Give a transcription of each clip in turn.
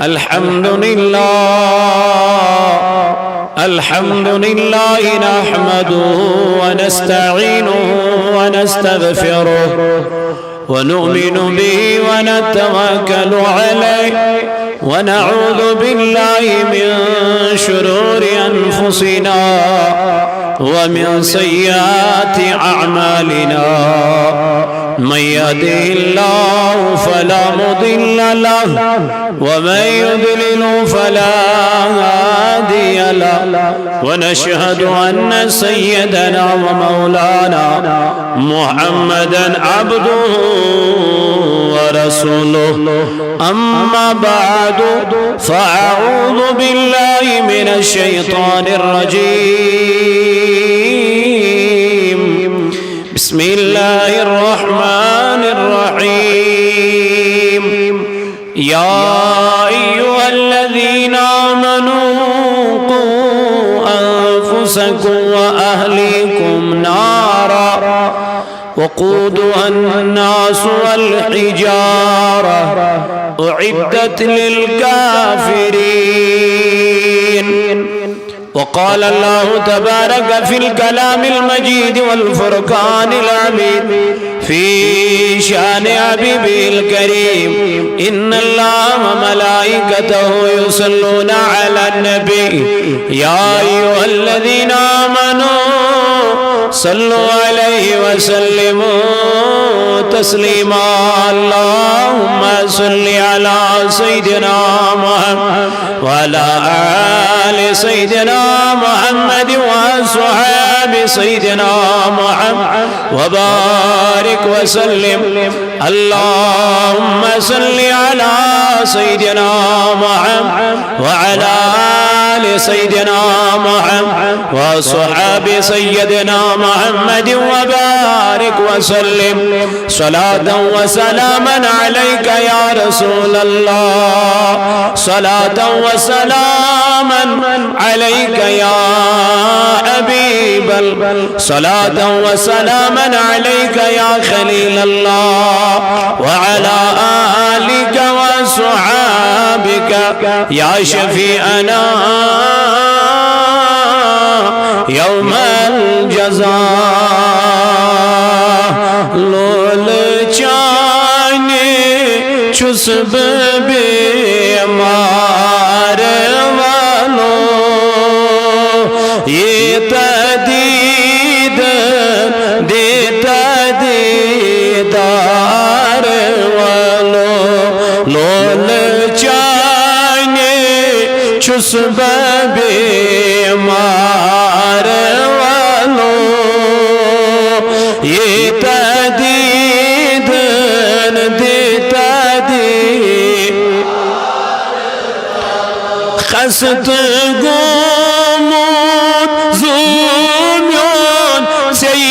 الحمد لله نحمده ونستعينه ونستغفره ونؤمن به ونتوكل عليه ونعوذ بالله من شرور أنفسنا ومن سيئات أعمالنا من يهده الله فلا مضل له ومن يضلل فلا هادي له ونشهد أن سيدنا ومولانا محمدا عبده ورسوله أما بعد فأعوذ بالله من الشيطان الرجيم بسم الله الرحمن الرحيم يا أيها الذين آمنوا قوا أنفسكم وأهليكم نارا وقودها الناس والحجارة أعدت للكافرين. وقال الله تبارك في الكلام المجيد والفرقان الحميد في شأن حبيبه الكريم إن الله وملائكته يصلون على النبي يا أيها الذين آمنوا صلوا عليه وسلموا تسليما. اللهم صل على سيدنا محمد وعلى آل سيدنا محمد وأصحاب سيدنا محمد وبارك وسلم. اللهم صل على سيدنا محمد وعلى آل سيدنا محمد وأصحاب سيدنا محمد وبارك وسلم. صلاة وسلاما عليك يا رسول الله صلاة وسلاما عليك يا حبيب صلاة وسلاما عليك يا خليل الله وعلى آلك وصحابك يا شفيعنا يوم الجزاء. لول چانے چس بیمار والو یہ تدید دیتا دیدار والو لول چانے چس بیمار والو یہ تدید دیتا دی خست گومون زومیون سی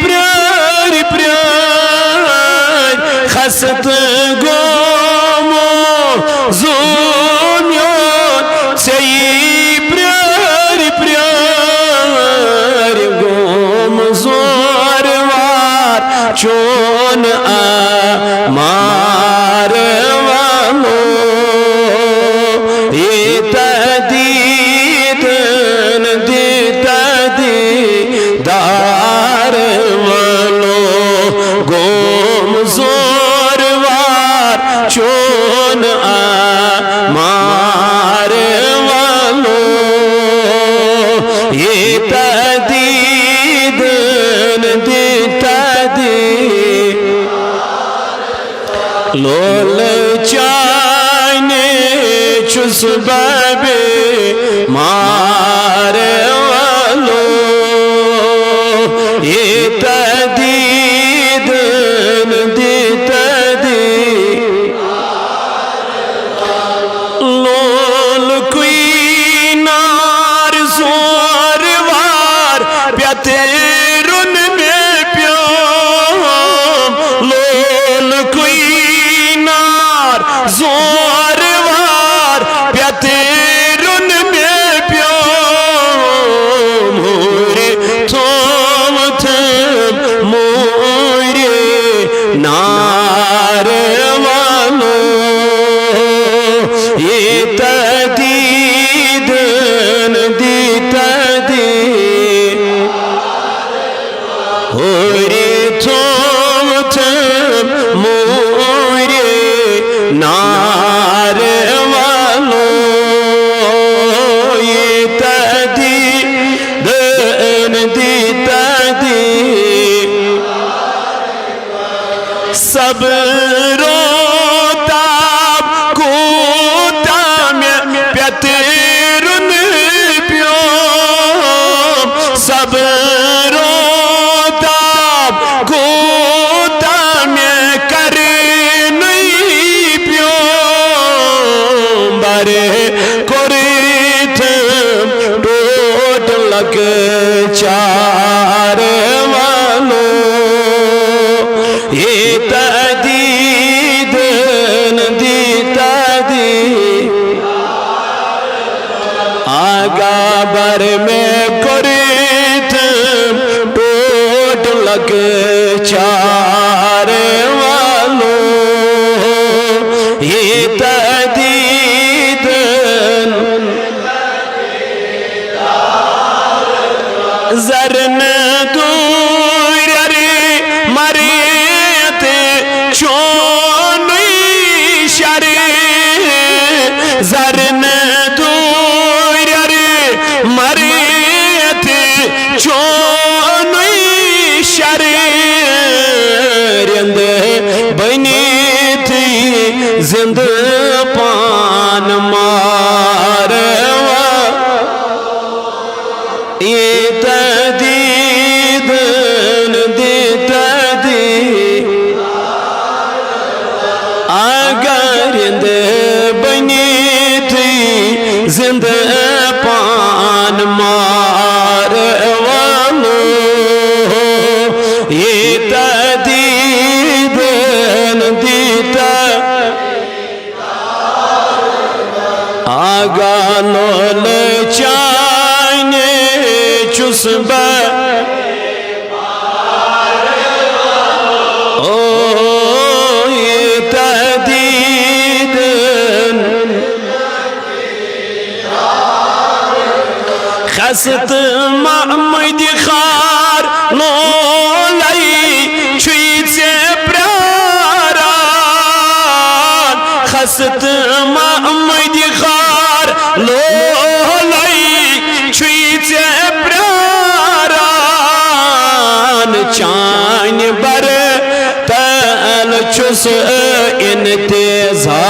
پرار پرار خست گومون زومیون سی پرار پرار گوم زوروار چون آمار والو یہ تدیدن دیتا دیدار والو گوم زوروار چون آمار والو یہ تدیدن دیتا لول چانے چس بابے مار والو یہ تدیدن دیتا دی لول کوئی نار زور وار پیاتے رن میں پیام لول کوئی نار زور وار پیاتے رن میں پیام مورے توم تھم مورے نار والو یہ تدید دی تدید ہوری تھوم تھم موری نار والو یہ تدید دی تدید صبر و تاب کوتا میں پیترن پیو صبر و تاب کوتا میں کرنی پیو بارے کوریتم ٹوٹ لگ چار والو یہ تدید دی تدید آگا بر میں کوریتم ٹوٹ لگ چار والو یہ تدید زرن دور مریت چونی شری زرن دور مریت چونی شری رند بنی تھی زند پان ماروا یہ تدید دی تدید اگر رند بنی تھی زند پان ماروا یہ تدید دی تدید آگا لول چانے چسبہ او یہ تدید خست محمد خار لولائی چویت سے پراران خست محمد خار لولائی چویت سے پراران چان بر تل چس انتظار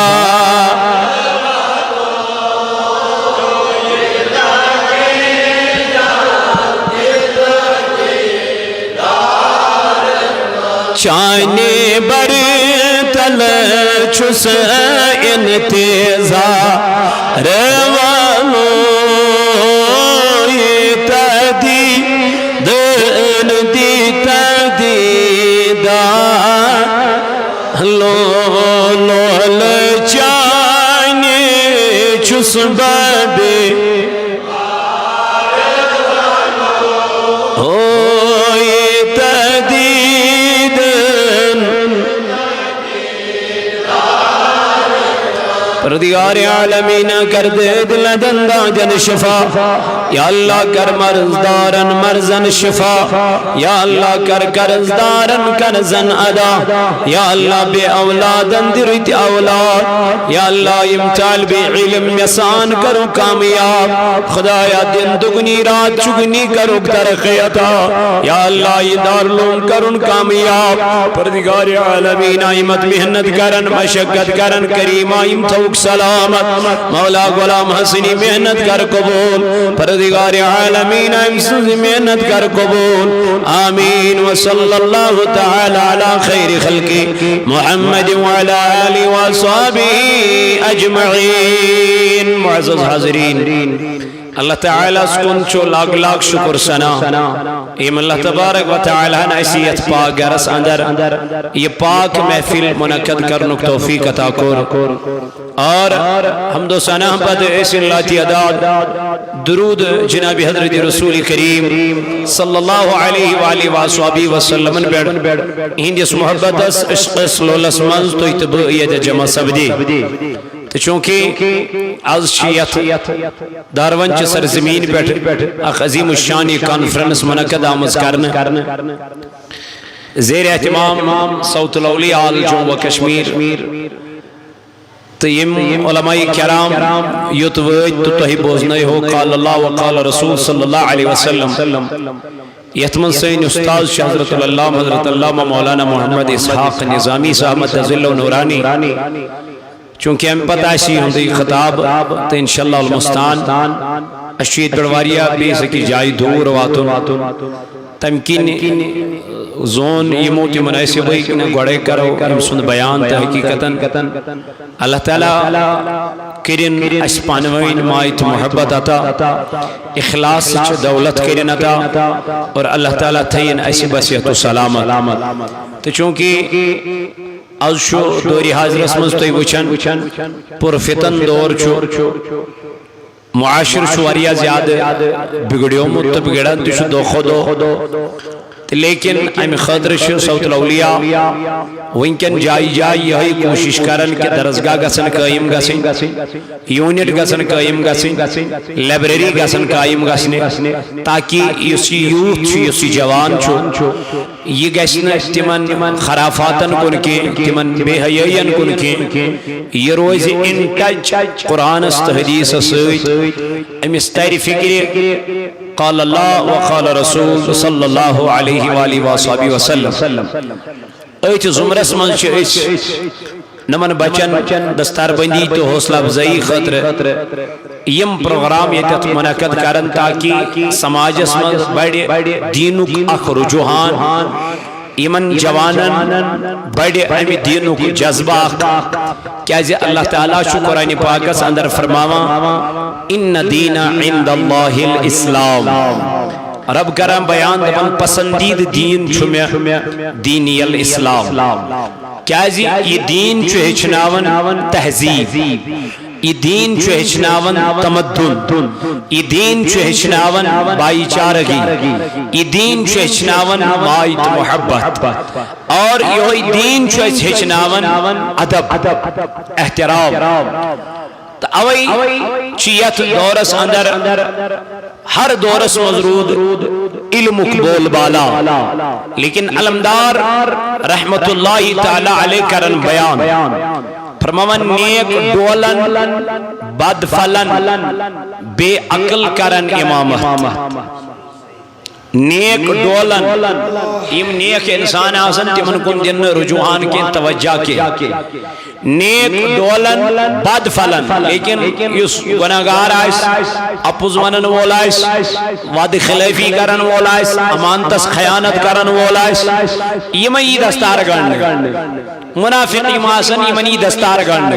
چانے بر تل چس انتظار والو یہ تدید دی تدید لول چانے چس بابے او یہ تدید پردگار عالمین کر دے دل دندہ جن شفا یا اللہ کر مرزدارن مرزن شفا یا اللہ کر قرضدارن قرضن ادا یا اللہ بے اولادن درت اولاد یا اللہ امتال بے علم یسان کرو کامیاب خدایا دن دگنی رات چگنی کرو ترقیتا یا اللہ یہ دارلوم کرن کامیاب پردگار عالمین آئیمت محنت کرن مشکت کرن کریم آئیم توک سلامت مولا غلام حسنی محنت کر قبول پردگار عالمین امسوز محنت کر قبول آمین وصلی اللہ تعالی علی خیر خلقی محمد وعلی آلہ وصحبہ اجمعین معزز حاضرین اللہ تعالیٰ سکن چو لاغ لاغ شکر سنا ایم اللہ تبارک و تعالیٰ نعیسیت پاک گرس اندر یہ پاک محفل منعقد کرنک توفیق عطا کر اور حمد و ثنا پد ایسی اللہ تی اداد درود جناب حضرت رسول کریم صلی اللہ علیہ وآلہ وآلہ وسلم بیڑ ہندیس محبت اس عشق اس لولس منز تو اتبعیت جمع سب دی تو چونکہ آز شیعت دارونچ سرزمین پیٹھ اخ عظیم الشانی کانفرنس منعقد آمز کرنے زیر اہتمام صوت الاولیاء جموں و کشمیر تو یم علماء کرام یوت وید تو تہی بوزنائی ہو قال اللہ و قال رسول صلی اللہ علیہ وسلم یتمن سین استاذ شاہ حضرت اللہ حضرت علامہ مولانا محمد اسحاق نظامی صاحب متزل و نورانی چونکہ ہم پتہ اسی ہندی خطاب تو انشاءاللہ المستان اشید بڑواریہ بیس کی جائی دور واتن تمکین زون یہ موتی مناسب ہوئی کہ گوڑے کرو ہم سن بیان تحقیقتاً اللہ تعالیٰ کرن اس پانوین مائت محبت عطا اخلاص چھ دولت کرن عطا اور اللہ تعالیٰ تھین ایسی بسیت و سلامت تو چونکہ از شو دوری حاضر اسمز توی وچن پر فتن دور چھو معاشر شواریا زیادہ بگڑیوں مت بگڑن تو شو دو خودو لیکن ایم خطر شو صوت الاولیاء وینکن جائی یہی کوشش کرن کہ درسگاہ گسن قائم گسن یونٹ گسن قائم گسن لائبریری گسن قائم گسن تاکہ یوسی یوت چھو یوسی جوان چھو یہ گسن تمن خرافاتن کن کے تمن بے حیین کن کے یہ روز ان ٹچ قرآن است حدیث سویت ایم استیر فکر قال اللہ وقال رسول صلی اللہ علیہ وآلہ وآلہ وسلم ایت زمرس من چھ نمن بچن دستار بندی تو حوصلہ افزائی خطر یم پروگرام یتت منعقد کرن تاکہ سماجس من بڑے دینک اخ رجوحان یمن جوانن بڑے امی دینک جذبہ کیا جی اللہ تعالیٰ شو قرآن پاکس اندر فرماوا ان دین عند اللہ الاسلام رب کرم بیان دبن پسندید دین چھمیا دینی الاسلام کیا جی یہ دین چھو ہچناون تہذیب یہ دین چھو ہچناون تمدن یہ دین چھو ہچناون بائی چارگی یہ دین چھو ہچناون مائت محبت اور یہ دین چھو ہچناون ادب احترام تو اوئی چیت دورس اندر ہر دورس مضرود علم بول بالا لیکن علمدار رحمت اللہ تعالی علیہ کرن بیان فرماون نیک ڈولن بد فلن بے عقل کرن امامت نیک ڈولن یم نیک انسان آسن تمن کن دن رجوعان کے توجہ کے نیک ڈولن بد فلن لیکن یس گناہگار آئیس اپوز ونن وول آئیس وعد خلیفی کرن وول آئیس امانتس خیانت کرن وول آئیس یمئی دستار گرن منافقی ماسن یمنی دستار گرن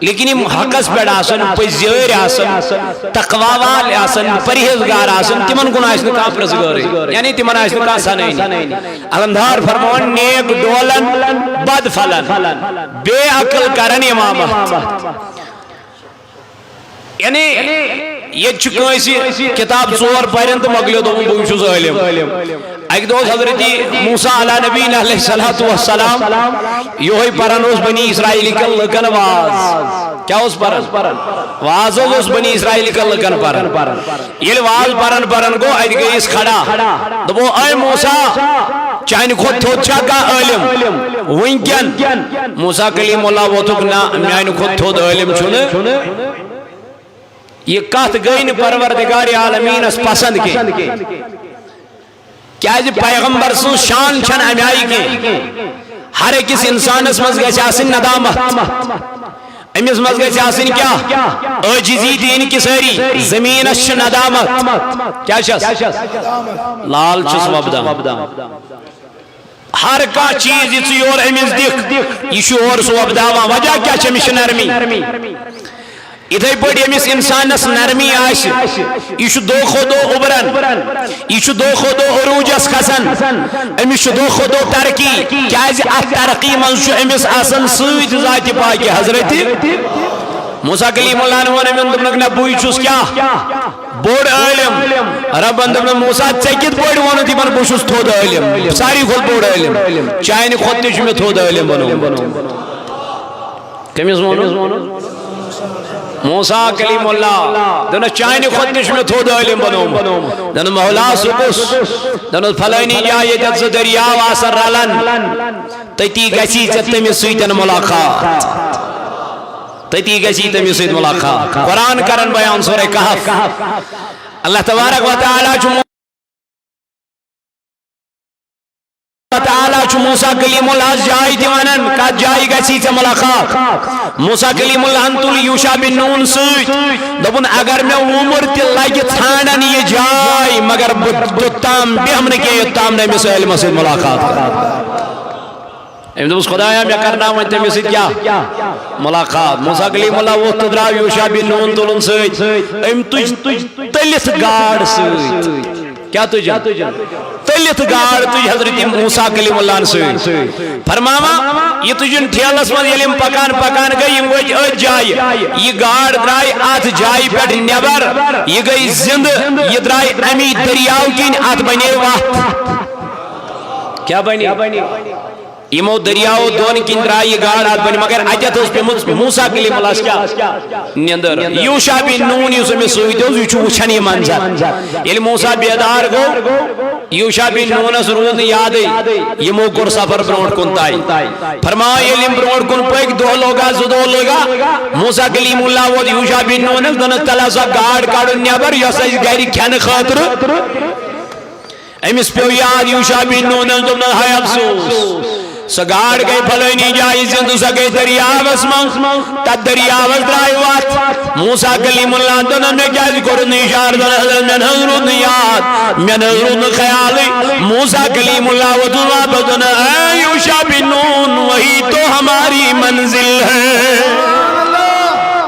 لیکن یم حقس پیڑ آسن پزیر آسن تقویوال آسن پریہزگار آسن تمن گن آسن کافرس گوری یعنی تمن آسن کاسا نہیں علمدار فرمون نیک ڈولن بد فلن بے عقل کرن امامت یعنی یہ چکویسی کتاب زور پائرن تو مگلیو تو بوشو ظالم ایک دوست حضرت موسیٰ علیہ نبی علیہ السلام یوہی پرن اس بنی اسرائیلی کل لکن واز کیا اس پرن واز اس بنی اسرائیلی کل لکن پرن یہ واز پرن کو ایک گئیس کھڑا تو وہ اے موسیٰ چاہنی خود تھوچا کا علم وینکن موسیٰ کلیم اللہ وہ تکنا میاں خود تھود علم چھنے یہ کہت گئین پروردگار عالمین اس پسند کے کیا جی پیغمبر سن شان چھن امیائی کے ہر ایکس انسان اس مزگے چاسن ندامت امیس مزگے چاسن کیا عجزی دین کی سری زمین اس ندامت کیا شس لال چس وابدہ ہر کا چیز اسی اور امیس دیکھ یشو اور سو وابدہ وجہ کیا چمیش نرمی ادھائی پڑی امیس انسانس نرمی آش ایشو دو خودو عبرن ایشو دو خودو عروجس خسن امیشو دو خودو ترکی کیازی ات ترقی منشو امیس آسن سوید ذات پاکی حضرتی موسیٰ کلیم اللہ نوانے میں اندر نبوی چوس کیا بوڑ علم رب اندر موسیٰ چیکت بوڑ وانا تھی من بوشوس تھود علم ساری خود بوڑ علم چاہینی خود تیش میں تھود علم بنو کمیز مونو موسیٰ کلیم اللہ دن چائنی خود نش میں تھود علم بنوم دن مولا سکس دن فلانی جائے جد سے دریاو آسر رالن تیتی گسی چتمی سویتن ملاقات تیتی گسی تمی سویت ملاقات قرآن کرن بیان سورہ کہف اللہ تبارک و تعالی چو موسیٰ کلیم اللہ جائی دیوانن کا جائی گسی سے ملاقات موسیٰ کلیم اللہ انتول یوشا بن نون سوچ دبن اگر میں عمر تل لائک تھانن یہ جائی مگر تام بھی ہم نے کیا تام نے میں علم سے ملاقات ام دوست خدایا میں کرنا وانتے میں سے کیا ملاقات موسیٰ کلیم اللہ وہ تدرا یوشا بن نون تولن سوچ ام تجھ تلس گاڑ سوچ کیا تجھ تلت گاڑ تجھ حضرت موسیٰ کلیم اللہ سے فرماما یہ تجھن ٹھیلس من علم پکان پکان گئی وجh اج جائی یہ گاڑ درائی آت جائی پیٹ نیبر یہ گئی زند یہ درائی امی دریاو کین آت بنے وقت کیا بنی یمو دریاو دون کن درائی یہ گاڑ آت بنی مگر اجت اس پہ موسیٰ کلیم اللہ کیا نیندر یوشا بن نون یوسف میں سوئی دیوز یوچو وچھنی منظر یہ موسیٰ بیدار گو یوشا بن نون سرود یاد یمو گر سفر برونٹ کنتائی فرمایا علم برونٹ کن پیک دو لوگا زدو لوگا موسیٰ کلیم اللہ وہ یوشا بن نون دنس تلا سا گاڑ کاڑو نیبر یوسا گیری کھین خاطر امس پیو یاد یوشا بن نون دنس ہائی افسوس سگاڑ گئی پھلینی جائی زندو سگئی دریاوس من تد دریاوس درائی وات موسیٰ کلیم اللہ دنن میں کیا ذکر نیشار دنن من حضرت نیاد من حضرت خیالی موسیٰ کلیم اللہ و دنوا بدن اے یوشا بن نون وہی تو ہماری منزل ہے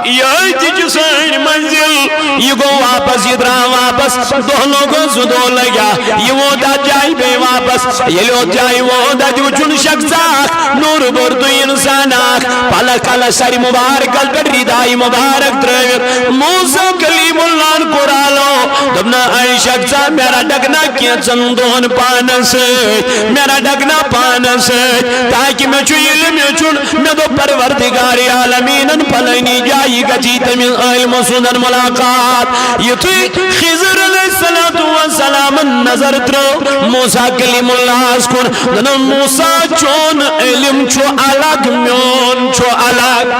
یہ جسائر منزل یہ گو واپس یہ درا واپس دونوں کو زدو لگا یہ وہ دا جائی بے واپس یہ لو جائی وہ دا جو چن شخصاک نور بردو انساناک پالا کالا ساری مبارک البر ردائی مبارک درویر موسیٰ کلیم اللہ قرآلو دبنا آئی شخصا میرا ڈگنا کیا چندون پانس میرا ڈگنا پانس تاکہ میں چو علم چن میں دو پروردگاری عالمین پلینی جائی گجی تمہیں علم سنن ملاقات یہ تھی خضر علیہ السلام نظر ترو موسیٰ کلیم اللہ اسکن دنو موسیٰ چون علم چو الگ میون چو الگ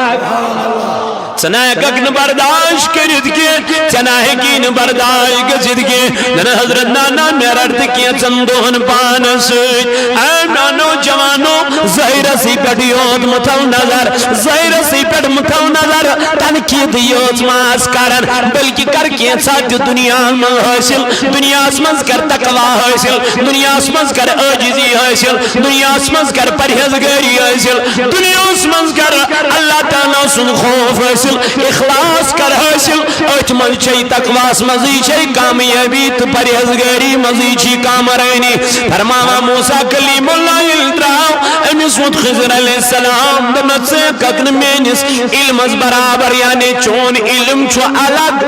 چنائے گگن برداشت کرد کے چنائے گین برداشت گزد کے دن حضرت نانا میرد کیا چندون پانس اے نانو جوانو ظاہر سی پڑ یود متو نظر ظاہر سی پڑ متو نظر تنقید یود ماس کرن بلکہ کر کے ساتھ دنیا میں حاصل دنیا اسمز کر تقوی حاصل دنیا اسمز کر عاجزی حاصل دنیا اسمز کر پرہیزگاری حاصل دنیا اسمز کر اللہ تعالیٰ سن خوف حاصل اخلاص کر حاصل اچ من چی تقواس مزی چی کامیابی تو پرہیزگاری مزی چی کامرینی فرماما موسیٰ کلیم اللہ الدراو امیس ود خضر علیہ السلام دمت سے کتن مینس علم از برابر یعنی چون علم چو الگ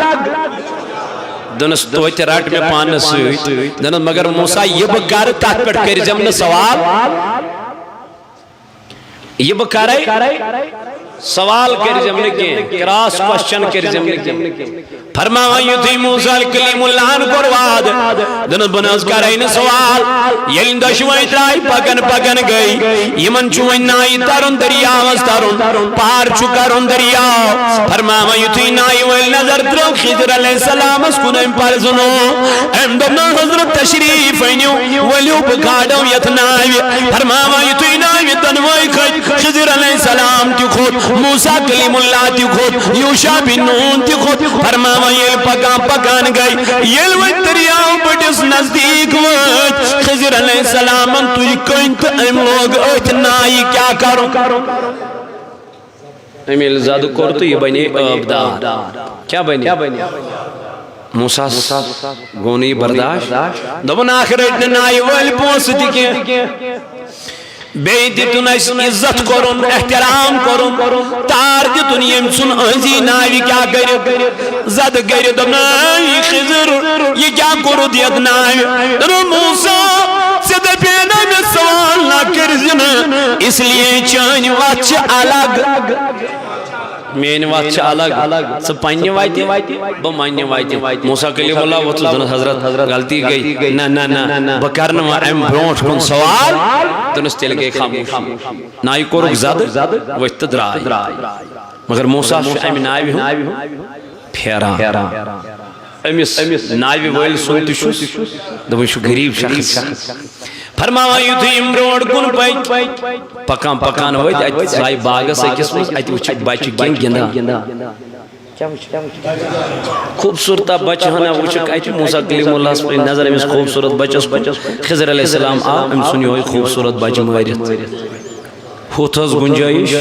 دنس تویت راٹ میں پانس سویت دنس مگر موسیٰ یہ بکار تحت پڑھ کر جمن سوال یہ بکار ہے سوال کر جمنے کے کراس کوشچن کر جمنے کے فرمایا یوتی موسیٰ کلیم اللہ قرواد دن بناز کرین سوال یلن دشوائی ترائی پکن پکن گئی یمن چوئن نائی ترون دریاوز ترون پار چکرون دریاو فرمایا یوتی نائی ویل نظر ترون خضر علیہ السلام اس کنم پر سنو اندمنا حضرت تشریف اینیو ولیو بکاڑو یتنائی فرمایا یوتی نائی تنوائی خضر علیہ السلام تی خود موسیٰ کلیم اللہ تی خود یوشا بن نون تی خود فرمایا یہ پکان پکان گئی یہ وقت دریاؤ بڑس نزدیک وقت خضر علیہ السلام تجھ کنت ام لوگ اتنائی کیا کرو امیل زاد کرتو یہ بنی ابداد کیا بنی موسیٰ گونی برداشت دبن آخر اتنائی والی پونس دیکھیں بیت تنس عزت کرن احترام کرن تار دنیا سن ازی ناوی کیا کر زد گر دنائی خضر یہ کیا کرو دیت ناوی دنو موسیٰ سے دپینا میں سوال نہ کر زن اس لیے چانی وچ الگ مین وات الگ سہ پنہ وتہ بہ منہ وتہ موسیٰ کلیم اللہ ووتھس دنس حضرت غلطی گئی نہ بہ کر ام برونٹ کن سوال دنس تیل گئی خاموش نائی کورک زد ورتھ تہ درائے مگر موسیٰ امہ ناوِ ہُنٛد پھیران امس ناوِ وٲلۍ سُنٛد تہِ چھُس دپان چھُ غریٖب شخص فرماوان یُتھُے یِم برونٛٹھ کُن پٔکۍ پکان پکان وٲتۍ اتہِ ژایہِ باغس أکِس منٛز اتہِ وٕچھِکھ بچہِ کینٛہہ گِنٛدان خوبصورت بچہ ہنا وٕچھِکھ اتہِ موسیٰ کلیم اللہس پے نظر أمِس خوبصورت بچس کُن خضر علیہ السلام آو أمۍ ژھُن یِہوے خوبصورت بچہ مٲرِتھ ہُتھ ٲس گُنجٲیِش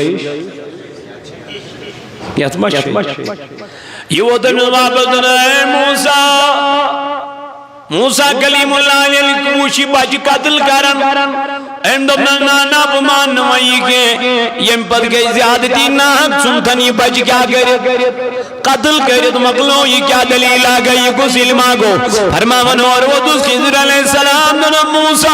یتھ ما چھُ یہ ووت أمِس واپس اے موسیٰ کلیم اللہ ییٚلہِ وٕچھ یہِ بچہ قتل کران أمۍ دوٚپ نہ بہٕ ماننہٕ وۄنۍ یہِ کینٛہہ ییٚمہِ پتہٕ گٔے زیادتی ناحق ژھُنتھن یہِ بچہ کیٛاہ کٔرِتھ قتل کٔرِتھ مۄکلو یہِ کیٛاہ دلیٖلہ گٔے یہِ کُس علما گوٚو فرماوان اورٕ ووتُس خضر علیہ السلام دوٚپُن موسیٰ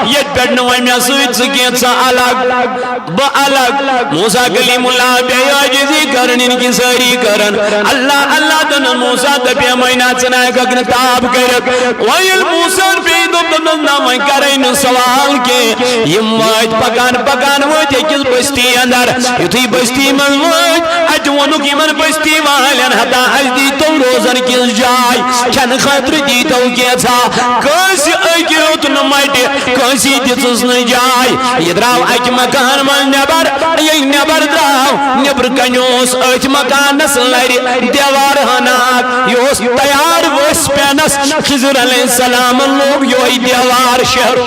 ییٚتہِ پٮ۪ٹھ نہٕ وۄنۍ مےٚ سۭتۍ ژٕ کینٛہہ ژٕ الگ بہٕ الگ موسیٰ کلیم اللہ بیٚیہِ عاجزی کرن یِن کہِ سٲری کرن اللہ اللہ دوٚپُن موسیٰ دپیمَے نہ ژٕ نہ ہٮ۪ککھ نہٕ تاب کٔرِتھ وۄنۍ ییٚلہِ موسیٰ بیٚیہِ دوٚپ دوٚپنس نہ وۄنۍ کرے نہٕ سوال کینٛہہ یِم وٲتۍ پکان پکان وٲتۍ أکِس بستی اندر یُتھُے بستی منٛز وٲتۍ اتہِ ووٚنُکھ یِمن بستی والٮ۪ن ہتا اَسہِ دیٖتو روزن کِژھ جاے کھٮ۪نہٕ خٲطرٕ دیٖتو کینٛژھا کٲنٛسہِ أکۍ ہیوٚت نہٕ مٹہِ کٲنٛسی دِژٕس نہٕ جاے یہِ درٛاو اکہِ مکان منٛز نٮ۪بر ییٚلہِ نٮ۪بر درٛاو نٮ۪برٕ کنہِ اوس أتھۍ مکانس لرِ دیوار ہنا اکھ یہِ اوس تیار ؤسۍ پینس خضر علیہ السلامن لوگ یہوے دیوار شہر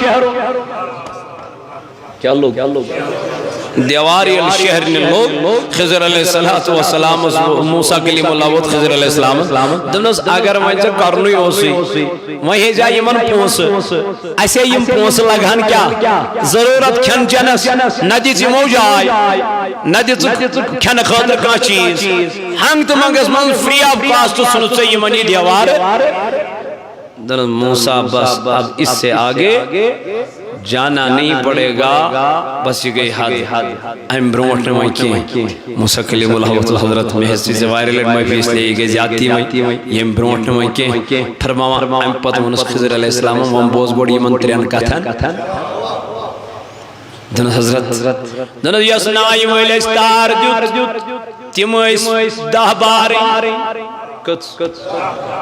کیا لوگ دیوار یل شہر نے لوگ خضر علیہ السلام موسیٰ کلیم اللہ ووت خضر علیہ السلام دنس اگر وۄنۍ ژےٚ کرنُے اوسُے وۄنۍ ہیٚزِ یِمن پونٛسہٕ اَسے یِم پونٛسہٕ لگہن کیٛاہ ضروٗرت کھٮ۪ن چٮ۪نس نہ دِژ یِمو جاے نہ دِژٕکھ کھٮ۪نہٕ خٲطرٕ کانٛہہ چیٖز ہنٛگ تہٕ منٛگس منٛز فری آف کاسٹ ژھُنُتھ ژےٚ یِمن یہِ دیوار دنس موسیٰ بس اب اس سے آگے جانا نہیں پڑے گا بس یہ گئی حد ام برونٹ نے کی موسیٰ کلیم اللہ حضرت میں حصی سے وائر لیٹ میں بھی اس لیے یہ گئی زیادتی میں یہ برونٹ نے کی فرماوان ام پتہ ونس خضر علیہ السلام وم بوز بوڑی من تریان کتھن دن حضرت دن یس نائی ویل استار دیت تیم اس 10 بار کتس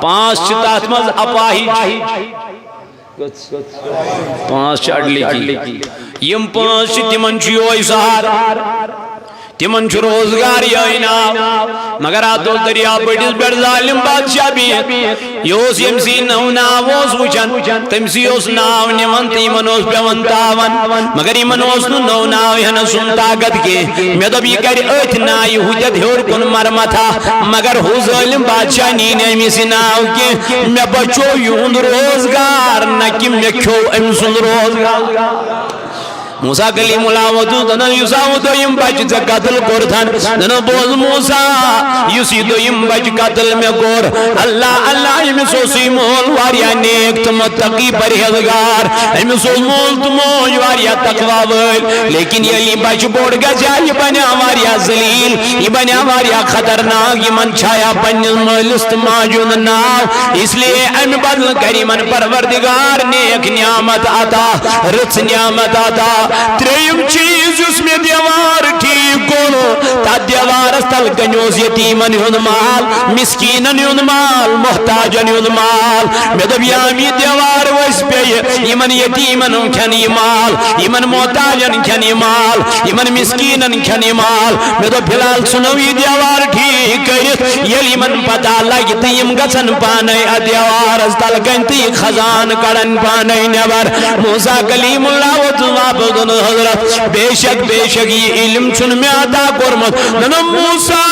5 چتات مز اپاہی 5 اڈلی کی یم 5 تمن چیوئی سہار تمن چھ روزگار یہ ناو مگر آتو دریا بڑیس بڑ ظالم بادشاہ بیت یوس یمسی نو ناووس وچن تمسی اس ناو نیون تیمن اس پیون تاون مگر یمن اس نو ناو ہن سن طاقت کے میں دب یہ کر ات نائی حجت ہور کن مرمتا مگر ہو ظالم بادشاہ نین امیسی ناو کے میں بچو یون روزگار نکی میں کھو امسن روزگار موسیٰ کلیم اللہ وطو دنن یساو دویم بچ سے قتل کردن دنن بوز موسیٰ یسی دویم بچ قتل میں کور اللہ اللہ امیسو سی مول واریا نیک تمتقی پرہزگار امیسو مول تموج واریا تقوی ویل لیکن یلی بچ بوڑ گا جائے بنیا واریا ذلیل یہ بنیا واریا خطرناک یہ من چھایا پنیل ملست ماجون ناو اس لیے ام بدل کری من پروردگار نیک نعمت آتا رچ نعمت آتا تریم چیز اس میں دیوار ٹھیک گولو تا دیوار استل کنیوز یتیمن ہن مال مسکینن ہن مال محتاجن ہن مال میں دبیامی دیوار ویس پہ یمن یتیمن کھنی مال یمن محتاجن کھنی مال یمن مسکینن کھنی مال میں دب بھلال سنوی دیوار ٹھیک کرت یلی من پتا لگتی یم گسن پانے دیوار استل کنتی خزان کرن پانے نبر موسیٰ کلیم اللہ و تمام حضرت بے شک یہ علم چن میں عطا کرمت ننم موسیٰ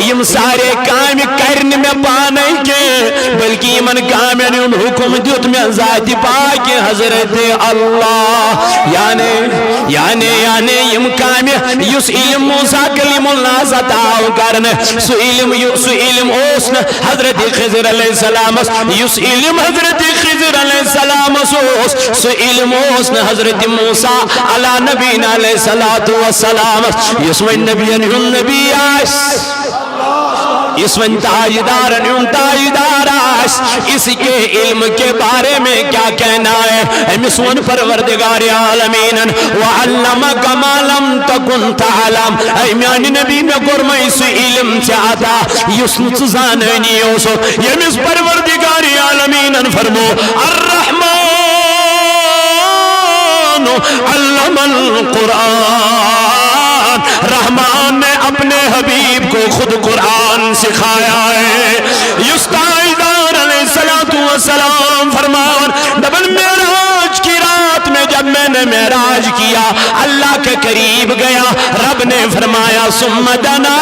یم سارے کام کرن میں پانے کے بلکہ یمن کامن ہند حکم دیت میں ذات پاک حضرت اللہ یعنی یم کام یس علم موسیٰ کلیم اللہ ستاو کرن سو علم اوسن حضرت خضر علیہ السلام یس علم حضرت خضر علیہ السلام سو علم اوسن حضرت موسیٰ علی نبینا علیہ السلام یس وین نبیان ہن نبی آس اس من تاجدارن ان تاجدار آس اس کے علم کے بارے میں کیا کہنا ہے امسون پروردگار عالمین وعلمک ما لم تکن تعلم اے میانی نبی میں گرمائی سے علم چاہتا یسن زاننی اوسو یمس پروردگار عالمین فرمو الرحمن علم القرآن رحمان نے اپنے حبیب کو خود قرآن سکھایا ہے یستعیدار علیہ السلام فرمان دبن معراج کی رات میں جب میں نے معراج کیا اللہ کے قریب گیا رب نے فرمایا ثم دنا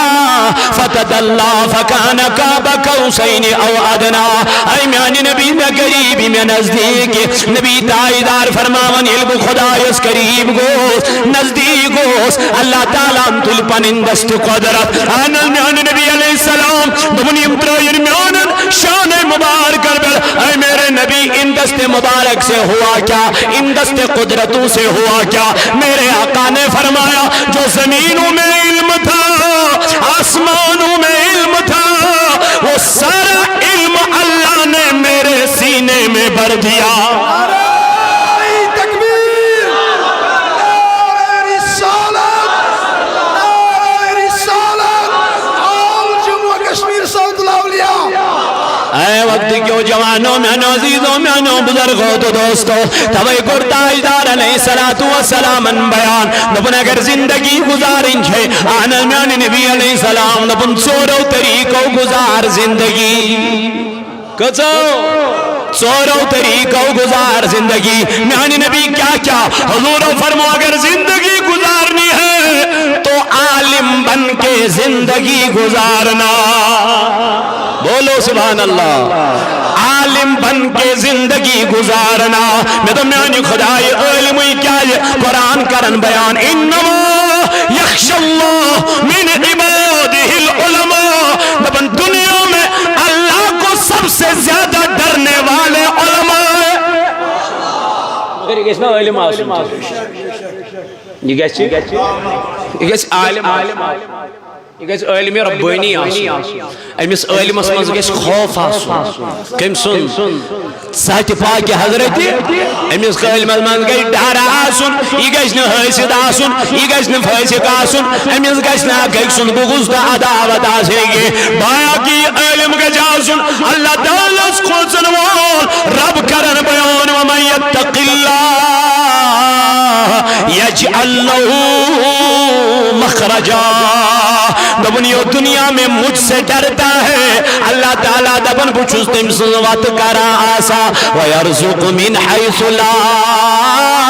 فتدلا فکان قاب قوسین او ادنا اے میانی نبی میں قریبی میں نزدیک نبی تائیدار فرمان علم خدا اس قریب گوس نزدیک گوس اللہ تعالیٰ انتل پنندست قدرت آنال میانی نبی علیہ السلام دمنی امترائی میانن شان مبارک کربل اے میرے نبی ان دست مبارک سے ہوا کیا ان دست قدرتوں سے ہوا کیا میرے آقا نے فرمایا جو زمینوں میں علم تھا آسمانوں میں علم تھا وہ سارا علم اللہ نے میرے سینے میں بھر دیا اے وقت کیوں جوانوں میں عزیزوں میں بزرگوں تو دوستوں توئی قرطاجدار علیہ السلام بیان نبن اگر زندگی گزاریں چھے آنال میانی نبی علیہ السلام نبن سورو طریقوں گزار زندگی کچھو سورو طریقوں گزار زندگی میانی نبی کیا حضور فرمو اگر زندگی گزارنی ہے تو عالم بن کے زندگی گزارنا بولو سبحان اللہ عالم بن کے زندگی گزارنا میں تو میانی خدای علمی کیا ہے قرآن کرن بیان انما یخش اللہ من عبادہ العلماء دبن دنیا میں اللہ کو سب سے زیادہ ڈرنے والے علماء مگر یہ کس میں علم آسن یہ کس عالم یہ گیس علم ربانی آسن امس علمس مز گیس خوف آسن کم سن ذات پاک حضرت امس علمس مز گیس ڈر آسن یہ گیس نہ حسد آسن یہ گیس نہ فاسق آسن امس گیس نہ اکھ سن بغض تہ عداوت آسن گے بایا کی علم گیس آسن اللہ تعالی کھوژن وول رب کرن بیان ومن یتق اللہ یجعل لہ مخرجا دبنیو دنیا میں مجھ سے ڈرتا ہے اللہ تعالیٰ دبن بچوز تم سنوات کرا آسا ویرزق من حیث لا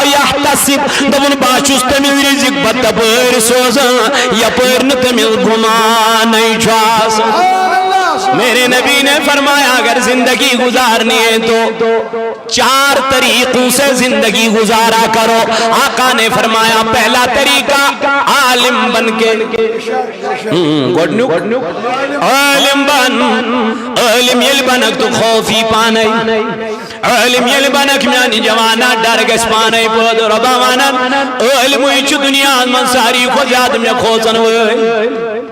یحتسب دبن باچوز تم رزق بتبر سوزا یا پرن تم گمان ایجاز میرے نبی نے فرمایا اگر زندگی گزارنی ہے تو 4 طریقوں سے زندگی گزارا کرو آقا نے فرمایا پہلا طریقہ عالم بن کے عالم بن عالم یل بنک تو خوفی پانے عالم یل بنک میانی جوانا ڈرگس پانے پود ربا مانن عالم ویچ دنیا من ساری کو زیادہ میں خوصن ہوئے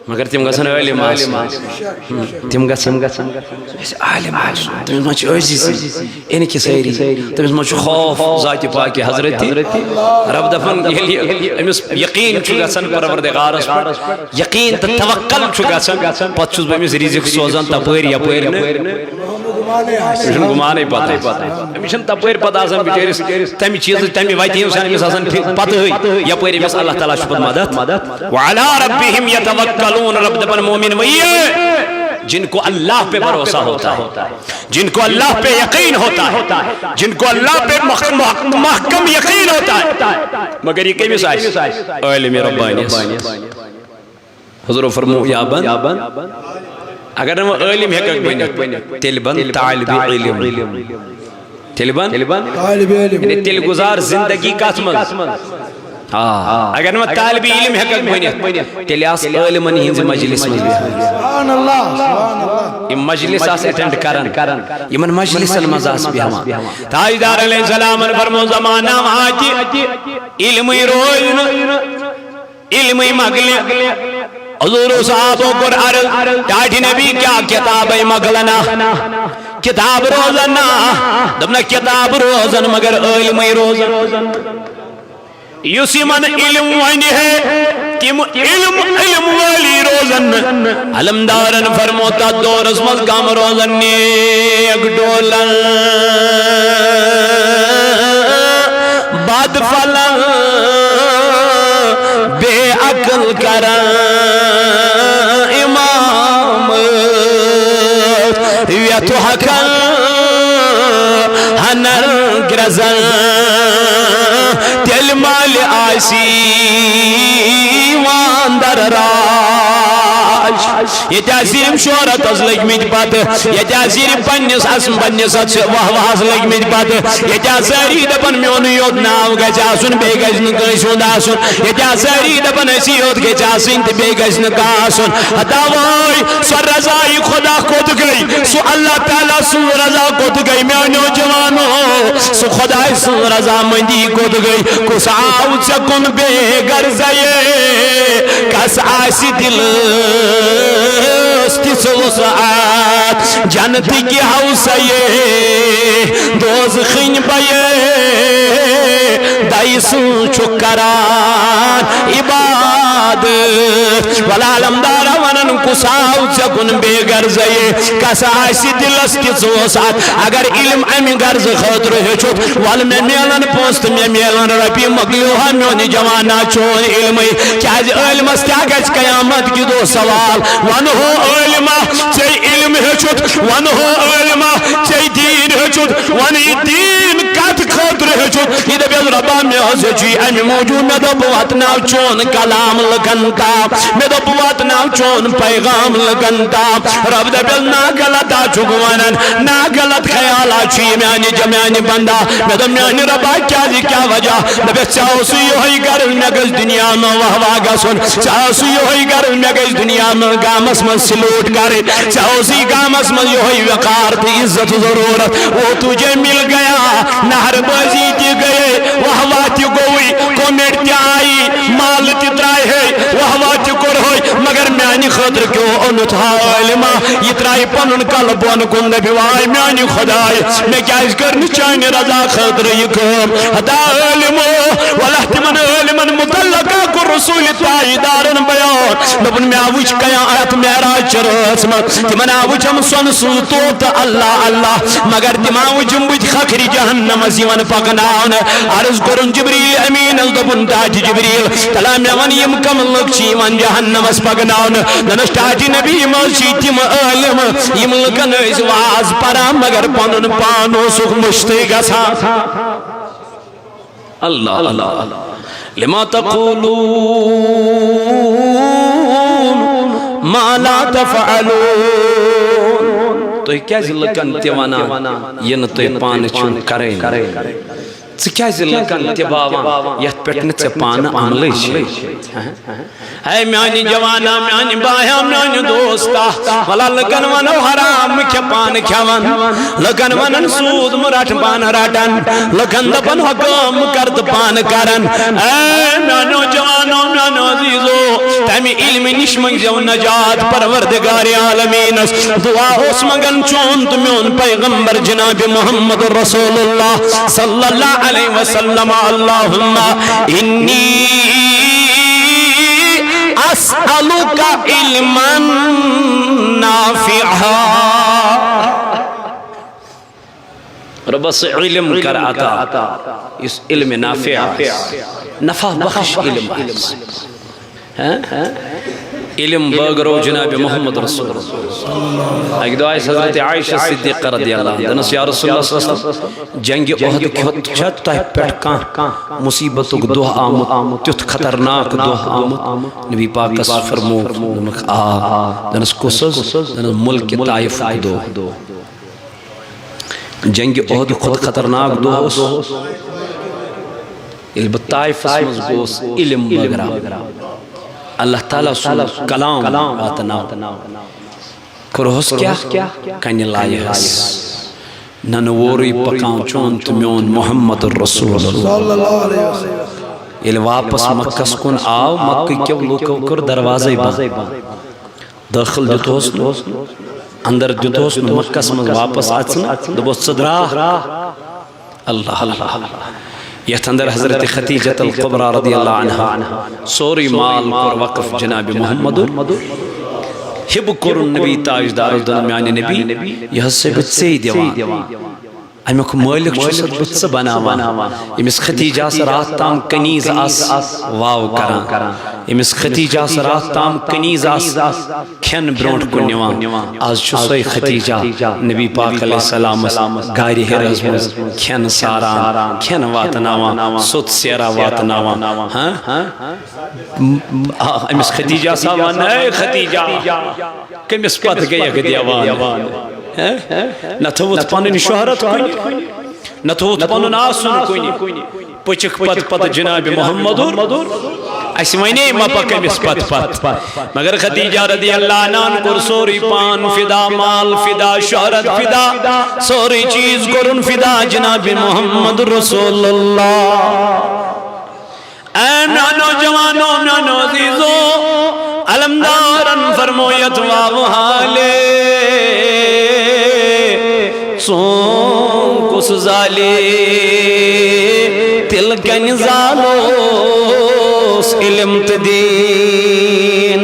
مگر تم گسن علم آسن تم گسن عالم آسن تم مچ عزیز ان کی سیری تم مچ خوف ذات پاک حضرت رب دفن امس یقین چھ گسن پروردگار یقین تو توکل چھ گسن پتہ چھس بمس رزق سوزان تپر یپر گمانے پتہ امشن تپر پتہ آسان بچارس تمہ چیز تمہ وتی امس آسان پتہ یپر امس اللہ تعالی چھ مدد وعلی ربہم یتوکلون رب دبن مومن وہی جن کو اللہ پہ بھروسہ ہوتا ہے جن کو اللہ پہ یقین ہوتا ہے جن کو اللہ پہ محکم یقین ہوتا ہے مگر یہ کیمس آئیس علم ربانی حضور فرمو یا بن اگر وہ علم ہیکک بنت تیل بن طالب علم تیل بن یعنی تیل گزار زندگی کات مز اگر وہ طالب علم ہیکک بنت تیل آس علمن ہنز مجلس مز سبحان اللہ سبحان اللہ یہ مجلس آس اٹینڈ کرن یمن مجلسن مز آس بیہوان تاجدار علیہ السلام فرمو زمانہ واجی علمی روزن علمی مغلی حضور صحابوں کو عرض ڈاٹی نبی کیا کتاب مغلنا کتاب روزنا دبنا کتاب روزن مگر علمی روزن یوسی من علم وانی ہے تم علم والی روزن علمدارن فرموتا دور اسمت کام روزن نیک ڈولن باد فلن بے عقل کرن امام ویتو حکن ہنر گرزن تیل مال آسی واندر راج یہ تاثیر شہرت از لگمت پت یہ تاثیر پنس اسم پنس واہواس لگمت پت یہ تاثیر دپن میون یوت ناو گژھِ آسُن بیٚیہِ گژھِ نہٕ کٲنٛسہِ ہُنٛد آسُن یہ تاثیر دپن اسی یوت گژھِ آسٕنۍ تہٕ بیٚیہِ گژھِ نہٕ کانٛہہ آسُن ہتاوٲے سۄ رضائی خدا کوٚت گٔے سُہ اللہ تعالیٰ سُنٛد رضا کوٚت گٔے میٛانیو جوانو سُہ خداے سٕنٛز رضامندی کوٚت گٔے کُس آو ژےٚ کُن بے غرضے کس آسہِ دل وسعت جنتی کی حوصیے دوزخین بیے دائسوں چکران عبادت والعالم دارا ونن کساو چکن بے غرضے کس آسی دلس کی وسعت اگر علم امی غرض خطر ہے چھوٹ وال میں میلن پوست میں میلن ربی مگلیوہ میونی جوانا چون علمی چاہز علم استیا گچ قیامت کی دو سوال ونہو علمہ چاہی علم ہے چھوٹ ونہو علمہ چاہی دین ہے چھوٹ ونہی دین کت خطر ہے چھوٹ یہ دبیز ربا میں حضر چی امی موجود میں دو بوات ناو چون کلام لکنتا میں دو بوات ناو چون پیغام لکنتا رب دبیز نا غلطا چکوانن نا غلط خیالا چی میانی جمیانی بندہ میں دو میانی ربا کیا دی کیا وجہ دبیز چاہو سی ہوئی گر میں گز دنیا میں وحوا گا سن چاہو سی ہوئی گر میں گز دنیا میں گامس من سلوٹ کرے چاہو سی گامس من ہوئی وقار تی عزت ضرورت وہ تجھے مل گیا نہر بازی تی گئے وحوا تی گوئی کومیٹ تی آئی مال تی ترائی ہے وحوا تی کر ہوئی مگر میانی خطر کیوں انتہا علمہ یہ ترائی پنن قلبون کن نبی وائی میانی خدای میں کیا اس کرنی چاہنی رضا خطر یہ کم حدا علمو والاحتمن علمن متلقا کر رسول تائی دارن بیان نبن میں آوچ کیا آیت میرا چرس تمن آوچ ہم سن سلطوت اللہ اللہ مگر تم آوچ ہم بچ خکری جہنم زیون پکناؤن عرض کرن جبریل امین الدبن تاج جبریل تلام یون یم کم لکشی من جہنم اس پکناؤن ننشتاج نبی مرشی تم علم یم لکن اس واز پرا مگر پنن پانو سخ مشتی گسا اللہ اللہ لما تقولون ما لا تفعلون تو کیا لکن تیوانا ین تو پان چون کریں کیا لکن تیوانا یت پیٹن تے پان عملی اے میانی جوانا میانی بایا میانی دوستا والا لکن ونو حرام کیا پان کھیون لکن ونن سود مرات پان راتن لکن دپن حکم کرد پان کرن اے میانو جوانو میانو عزیزو تیمی علم نشمن جو نجات پروردگار عالمین دعا اس مگن چون تمیون پیغمبر جناب محمد رسول اللہ صلی اللہ علیہ وسلم اللہم انی اسألوک علما نافعا رب سے علم کر عطا اس علم نافع نفع بخش علم علم بغرو جناب محمد رسول اللہ ایک دعائی حضرت عائشہ صدیقہ رضی اللہ عنہ دنس یا رسول اللہ صلی اللہ علیہ وسلم جنگ احد کھت چھت تہ پیٹھ کان مصیبت دہ آمد تیت خطرناک دہ آمد نبی پاک کس فرمو دنس کسز دنس ملک طائف دو جنگ احد خود خطرناک دہ اس البت طائف اسمز گوس علم بغرا اللہ تعالیٰ سن کلام واتنا کرہس کیا کنی لائے ہس ننووری پکان چون تمیون محمد الرسول اللہ یہ واپس مکس کن آو مکہ کیو لوکو کر دروازے بند داخل دیتوس اندر دیتوس مکس مز واپس آچنا دبوس صدرا اللہ یت اندر حضرت خدیجہ القبرہ رضی اللہ عنہ سوری مال پر وقف جناب محمد ہب کرن نبی تاجدار درمیان نبی یہ سے بچے دیوان امیک مالک چھسد بچے بناوان امس خدیجہ سے رات تام کنیز آس واو کران امس خدیجہ سے رات تام کنیز آس کھین برونٹ کو نیوان آج چھسوئی خدیجہ نبی پاک علیہ السلام گاری حرز مز کھین ساران کھین واتناوان سوت سیرا واتناوان امس خدیجہ ساوان اے خدیجہ کمس پت گئی دیوان نہ تھوت پنن شہرت کنی نہ تھوت پنن آسن کنی پچک پت جناب محمد اس ونے ما پکمس پت مگر خدیجہ رضی اللہ عنہ کر سوری پان فدا مال فدا شہرت فدا سوری چیز کرن فدا جناب محمد رسول اللہ اے میانو جوانو میانو عزیزو علمدارن فرمویت واو حالے سون کس زالے تلکن زالوس علم تدین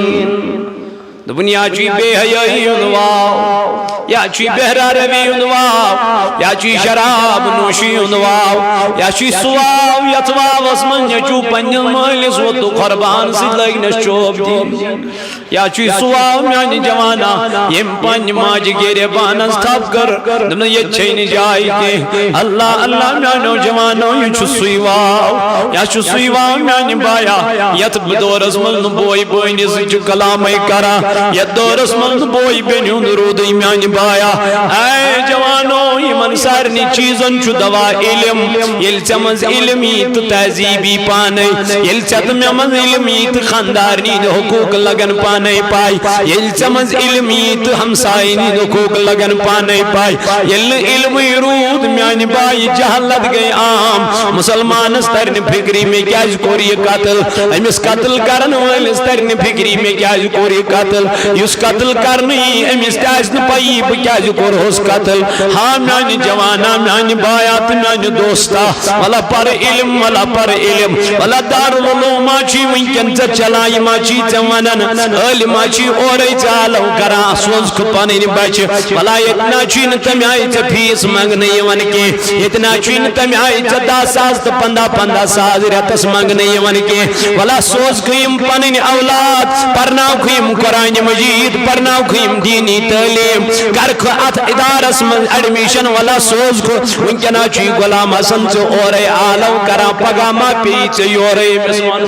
دبن یا چی بے حیائی انواو یا چی بہرہ روی انواو یا چی شراب نوشی انواو یا چی سواو یتواو اسمن یا چو پنجل مالس و تو قربان سی لگنش چوب دین یا چی سواو میانی جوانا یم پنج ماج گیرے بانس تھاپ کر دمنا یہ چھین جائی کے اللہ اللہ میانو جوانو یہ چو سواو یا چو سواو میانی بایا یت بدور اسمن بوئی بوئی نیسی چو کلامی کرا یت دور اسمن بوئی بینیون رودی میانی بایا اے جوانو یہ منصارنی چیزن چو دوا علم یل چمز علمی تو تہذیبی پانے یل چتمز علمی تو خاندارنی حقوق لگن پانے پائی یل چمز علمی تو ہمسائنی حقوق لگن پانے پائی یل علمی رود میانی بائی جہلت گئی عام مسلمان استرن فکری میں کیا جکوری قتل امس قتل کرن والے استرن فکری میں کیا جکوری قتل یس قتل کرنی امس تاجن پائی کیا جکور ہوس قتل ہاں میانی جوانا میانی بایات میانی دوستا والا پر علم والا پر علم والا دار العلوم ماچی ونکن چلائی ماچی چمانن اہل ماچی اوری چالو کرا سوز کپانی بچ والا اتنا چین تمیائی چا فیس مانگنی ون کے اتنا چین تمیائی چا 10 ساز تا 15 ساز رتس مانگنی ون کے والا سوز کھیم پانین اولاد پرناو کھیم قرآن مجید پرناو کھیم دینی تعلیم کرکھ ات ادارس من ایڈمیشن والا سوز کو ونکنا چی غلام حسن چو اورے آلو کرا پگا ما پیچ یورے مسوان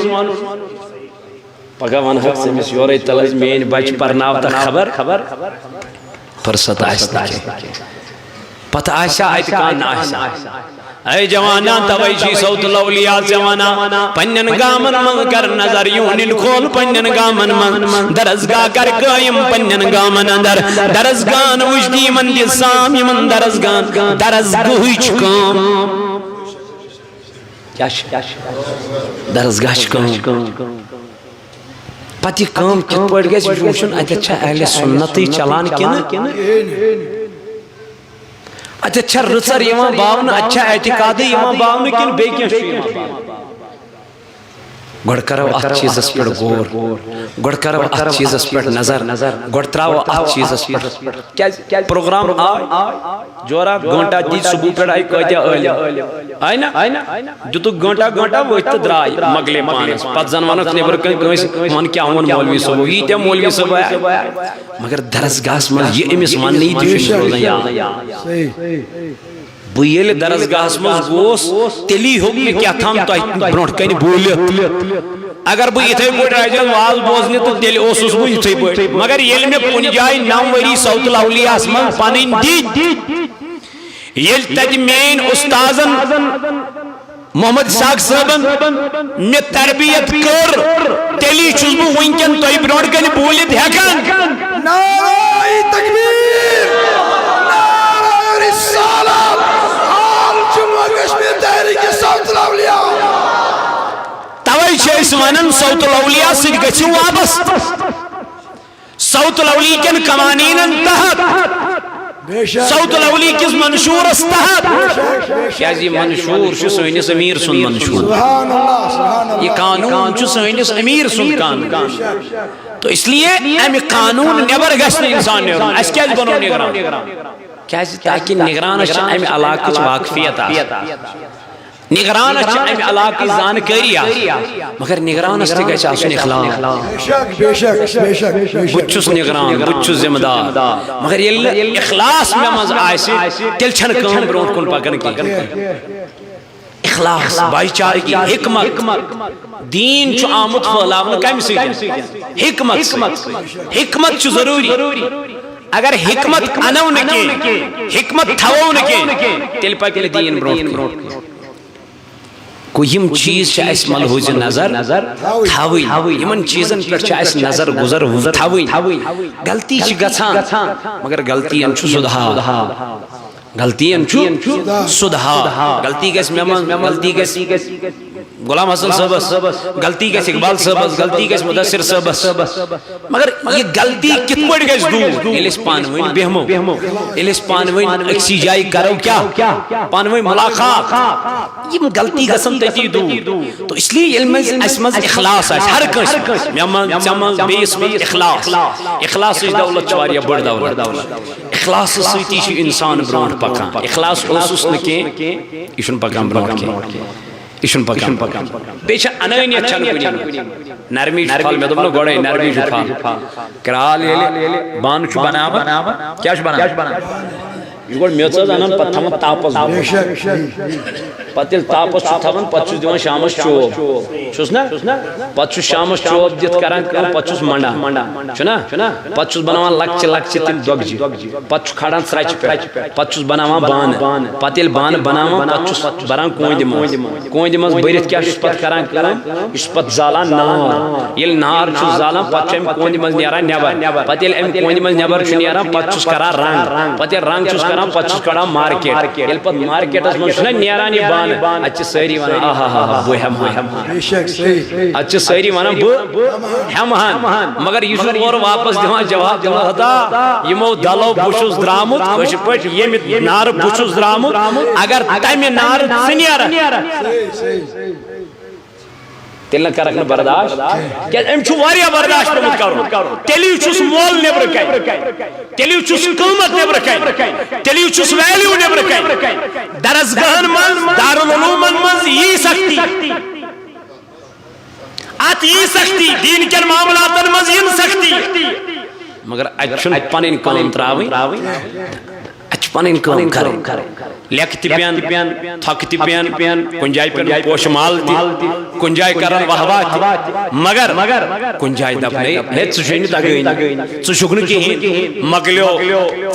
پگا ون حق سے مس یورے تلز مین بچ پرناو تا خبر فرصت آئستا کے پتہ آئسا آئیت کان آئسا اے جوانا تویشی صوت الاولیاء جوانا پنن گامن من کر نظر یونن کھول پنن گامن من درزگاہ کر قائم پنن گامن اندر درزگان وجدی من جسام من درزگان درزگوہی چکام درزگاہ چکام پتی کام کت پڑ گئے جوشن اچھا اہل سنتی چلان کینا اچھا رسر یوان باون اچھا اعتقادی یوان باون کن بیکن شو یوان باون گۄڈٕ کرو اتھ چیٖزس پٮ۪ٹھ غور گۄڈٕ کرو اتھ چیٖزس پٮ۪ٹھ نظر گۄڈٕ تراوو اتھ چیٖزس پٮ۪ٹھ کیٛازِ پروگرام آے جورا گٲنٹا دِتۍ صبح پٮ۪ٹھ آیہِ کۭتیاہ عٲلِم آیہِ نا دِتُکھ گٲنٹا ؤتھۍ تہٕ درٛاے مۄکلے پانس پتہٕ زن ونکھ نٮ۪برٕ کٔنۍ کٲنٛسہِ ون کیٛاہ ووٚن مولوی صٲبو ییٖتیاہ مولوی صٲب آے مگر درسگاہس منٛز یہِ أمِس وننہٕ یی تہِ چھُنہٕ روزان یاد بہٕ ییٚلہِ درسگاہس منٛز گوس تیٚلی ہیوٚک نہٕ کیٛاہتام تۄہہِ برونٛٹھ کنہِ بوٗلِتھ اگر بہٕ یِتھے پٲٹھۍ آسہِ واز بوزنہِ تہٕ تیٚلہِ اوسُس بہٕ یِتھے پٲٹھۍ مگر ییٚلہِ مےٚ کُنہِ جایہِ 9 ؤری سوت الاولیاہس منٛز پنٕنۍ دِتۍ ییٚلہِ تتہِ میٲنۍ اُستاذن محمد اسحاق صٲبن مےٚ تربیت کٔر تیٚلی چھُس بہٕ وٕنکٮ۪ن تۄہہِ برونٛٹھ کنہِ بوٗلِتھ ہٮ۪کان نعرہ تکبیر نعرہ رسالت آل جموں کشمیر تحریک صوت الاولیاء توے چھِ أسۍ ونان صوت الاولیاء سۭتۍ گٔژھِو وابست صوت الاولیاء کٮ۪ن قوانیٖنن تحت صوت الاولیاء کِس منشورس تحت کیٛازِ یہِ منشور چھُ سٲنِس أمیٖر سُنٛد منشور یہِ قانوٗن چھُ سٲنِس أمیٖر سُنٛد قانوٗن تو اس لیے امہِ قانوٗن نٮ۪بر گژھِ نہٕ اِنسان نیرُن اَسہِ کیٛازِ بنوو نگران کیٛازِ تاکہِ نگرانس چھِ امہِ علاقٕچ واقفیت آسان نگرانس چھِ امہِ علاقٕچ زانکٲری آسان مگر نگرانس تہِ گژھِ آسُن اخلاص بہٕ چھُس نگران بہٕ چھُس ذمہٕ دار مگر ییٚلہِ نہٕ اخلاص مےٚ منٛز آسہِ تیٚلہِ چھنہٕ کٲم برونٛٹھ کُن پکان کینٛہہ اخلاص بھایی چارگی حکمت دین چھُ آمُت پھٔہلاونہٕ کمہِ سۭتۍ حکمت چھُ ضروٗری اگر حکمت انو نہٕ کینٛہہ حکمت تھاوو نہٕ کینٛہہ تیٚلہِ پکہِ نہٕ دین برونٛٹھ کُن گوٚو یِم چیٖز چھِ اَسہِ ملحوٗظِ نظر تھاوٕنۍ یِمن چیٖزن پٮ۪ٹھ چھِ اَسہِ نظر گُزر تھاوٕنۍ غلطی چھِ گژھان مگر غلطین چھُ سُدھار غلطی گژھِ مےٚ منٛز غلطی گژھِ غلام حسن صٲبس غلطی گژھِ اقبال صٲبس غلطی گژھِ مدثر صٲبس مگر یہِ غلطی کِتھ پٲٹھۍ گژھِ دوٗر ییٚلہِ أسۍ پانہٕ ؤنۍ بیہمو ییٚلہِ أسۍ پانہٕ ؤنۍ أکسٕے جایہِ کرو کیٛاہ پانہٕ ؤنۍ مُلاقات یِم غلطی گژھن تٔتی دوٗر تو اس لیے ییٚلہِ اَسہِ منٛز اخلاص آسہِ ہر کٲنٛسہِ مےٚ منٛز ژےٚ منٛز بیٚیِس منٛز اخلاصٕچ دولت چھِ واریاہ بٔڑ دولت اخلاصہٕ سۭتی چھُ اِنسان برونٛٹھ پکان اخلاص اوسُس نہٕ کینٛہہ یہِ چھُنہٕ پکان برونٛٹھ کینٛہہ یہ پکان بیٚیہِ چھِ انٲنیت چھنہٕ کُنہِ نرمی چھُ پھل مےٚ دوٚپ نہ گۄڈے نرمی چھُ پھل کرال ییٚلہِ بانہٕ چھُ بناوان کیٛاہ چھُ بناوان یہِ گۄڈٕ میٚژ حظ انان پتہٕ تھاوان تاپس پتہٕ ییٚلہِ تاپس چھُ تھاوان پتہٕ چھُس دِوان شامس چوب چھُس نا پتہٕ چھُس شامس چوب دِتھ کران کٲم پتہٕ چھُس منڈان چھُنا پتہٕ چھُس بناوان لۄکچہِ لۄکچہِ تِم دۄگجہِ پتہٕ چھُ کھالان ژرٛچہِ پٮ۪ٹھ پتہٕ چھُس بناوان بانہٕ پتہٕ ییٚلہِ بانہٕ بناوان پتہٕ چھُس بران کوٗنٛدِ منٛز بٔرِتھ کیٛاہ چھُس پتہٕ کران کٲم یہِ چھُ پتہٕ زالان نار ییٚلہِ نار چھُس زالان پتہٕ چھُ امہِ کوٗنٛدِ منٛز نیران نٮ۪بر پتہٕ ییٚلہِ امہِ کوٗنٛدِ منٛز نٮ۪بر چھُ نیران پتہٕ چھُس کران رنگ پتہٕ ییٚلہِ رنگ چھُس کران پتہٕ چھُس کڑان مارکیٹ ییٚلہِ پتہٕ مارکیٹس منٛز چھُنہ نیران یہِ بانہٕ اتہِ چھِ سٲری ونان آہا بہٕ ہٮ۪مہٕ ہا اتہِ چھِ سٲری ونان بہٕ ہٮ۪مہٕ ہن مگر یہِ چھُ اورٕ واپس دِوان جواب دِوان ہتا یِمو دلو بہٕ چھُس درامُت کٲشِر پٲٹھۍ ییٚمہِ نارٕ بہٕ چھُس درامُت اگر تمہِ نارٕ ژٕ نیرکھ تیٚلہِ نہٕ کرکھ نہٕ برداشت کیٛازِ أمۍ چھُ واریاہ برداشت پیوٚمُت کرُن تیٚلی چھُس مول نٮ۪برٕ کَنہِ تیٚلی چھُس قۭمت نٮ۪برٕ کَنہِ تیٚلی چھُس ویلیوٗ نٮ۪برٕ کَنہِ درسگاہن منٛز دارالعلوٗمن منٛز یی سختی اتھ یی سختی دیٖن کٮ۪ن معاملاتن منٛز یِن سختی مگر اتہِ چھُنہٕ پنٕنۍ کٲم تراوٕنۍ اتہِ چھِ پنٕنۍ کٲم کرٕنۍ لیکھٕ تہِ پٮ۪ن تھۄکہٕ تہِ پٮ۪ن کُنہِ جایہِ پٮ۪ن پوشہٕ مال تہِ کُنہِ جایہِ کرن واہ واہ تہِ مگر کُنہِ جایہِ دپنے ہے ژٕ چھُے نہٕ تگٲنی ژٕ چھُکھ نہٕ کِہیٖنۍ مۄکلیو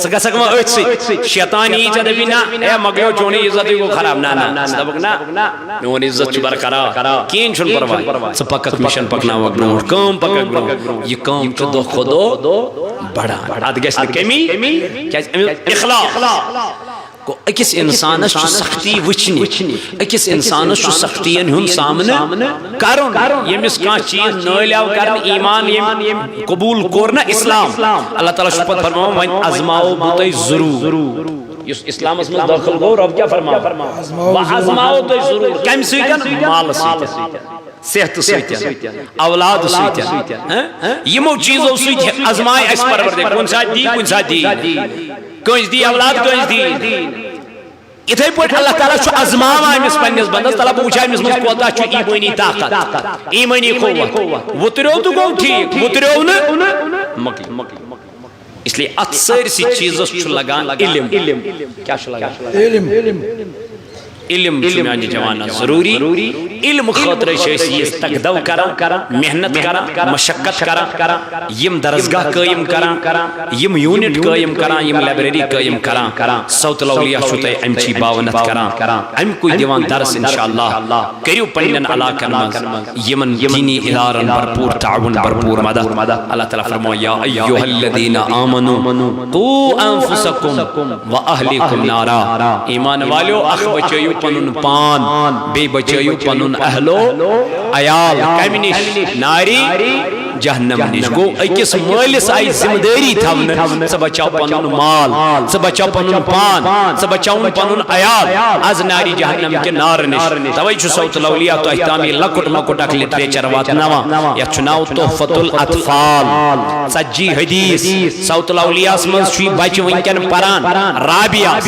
ژٕ گژھکھ وۄنۍ أتھۍ سۭتۍ شیطان یی ژےٚ دپی نہ ہے مۄکلیو چون عزتٕے گوٚو خراب نہ ژٕ دپکھ نہ میون عزت چھُ برقرار کِہیٖنۍ چھُنہٕ پرواے ژٕ پککھ مِشن پکناوکھ برونٛٹھ کٲم پککھ برونٛٹھ یہِ کٲم چھِ دۄہ کھۄتہٕ دۄہ بڑان اتھ گژھِ نہٕ کمی کیٛازِ امیُک اخلاص گوٚو أکِس اِنسانس چھُ سختی وٕچھنہِ أکِس اِنسانس چھُ سختین ہُنٛد سامنہٕ کرُن ییٚمِس کانٛہہ چیٖز نٲلۍ آو کرنہٕ ایٖمان ییٚمۍ قبوٗل کوٚر نہ اسلام اللہ تعالیٰ چھُ پتہٕ فرماوان وۄنۍ ازماوو بہٕ تۄہہِ ضروٗر یُس اسلامس منٛز دٲخل گوٚو رۄب کیٛاہ فرماو بہٕ ازماوو تۄہہِ ضروٗر کمہِ سۭتۍ مالہٕ سۭتۍ صحت سۭتۍ اولاد سۭتۍ یِمو چیٖزو سۭتۍ ازمایہِ اَسہِ پروردگار کُنہِ ساتہٕ دی کُنہِ ساتہٕ دی کٲنٛسہِ دی اولاد کٲنٛسہِ دی اِتھَے پٲٹھۍ اللہ تعالیٰ چھُ ازماوان أمِس پنٛنِس بنٛدس تعالیٰ بہٕ وٕچھِ أمِس منٛز کوتاہ چھُ ایٖمٲنی طاقت ایٖمٲنی قوت وُتریو تہٕ گوٚو ٹھیٖک وُتریو نہٕ مۄکلہِ اس لیے اتھ سٲرسٕے چیٖزس چھُ لگان علم کیٛاہ چھُ لگان علم چھُ میانہِ جوانس ضروٗری علم خٲطرٕ چھِ أسۍ یہِ تگدو کران محنت کران مشقت کران یِم درسگاہ قٲیِم کران یِم یوٗنٹ قٲیِم کران یِم لایبریری قٲیِم کران صوت الاولیاء چھُو تۄہہِ امچی باونت کران امکُے دِوان درس انشاء اللہ کٔرِو پننٮ۪ن علاقن منٛز یِمن دینی ادارن بھرپوٗر تعاوُن بھرپوٗر مدد اللہ تعالیٰ فرمو یا ایُّہَا الذین آمنوا قُوا انفسکم واہلیکم نارا ایمان والیو اکھ بچٲیِو پنُن پان بیٚیہِ بچٲیِو پنُن اہلو عیال کمہِ نِش ناری جہنم نِش گوٚو أکِس مٲلِس آیہِ ذمہٕ دٲری تھاونہٕ ژٕ بچاو پنُن مال ژٕ بچاو پنُن پان ژٕ بچاوُن پنُن عیال آز ناری جہنم کہِ نارٕ نِش توے چھُ صوت الاولیاء تۄہہِ تام یہِ لۄکُٹ مۄکُٹ اکھ لِٹریچر واتناوان یتھ چھُ ناو تحفۃ الاطفال 40 حدیث صوت الاولیاء ہس منٛز چھُ یہِ بچہِ وٕنکٮ۪ن پران رابعہ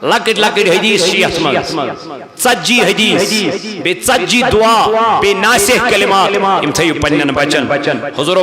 لۄکٕٹۍ لۄکٕٹۍ حدیث چھِ یتھ منٛز 40 حدیث بیٚیہِ 40 دعا بیٚیہِ ناصح کلمات یِم تھٲیِو پننٮ۪ن بچن حضور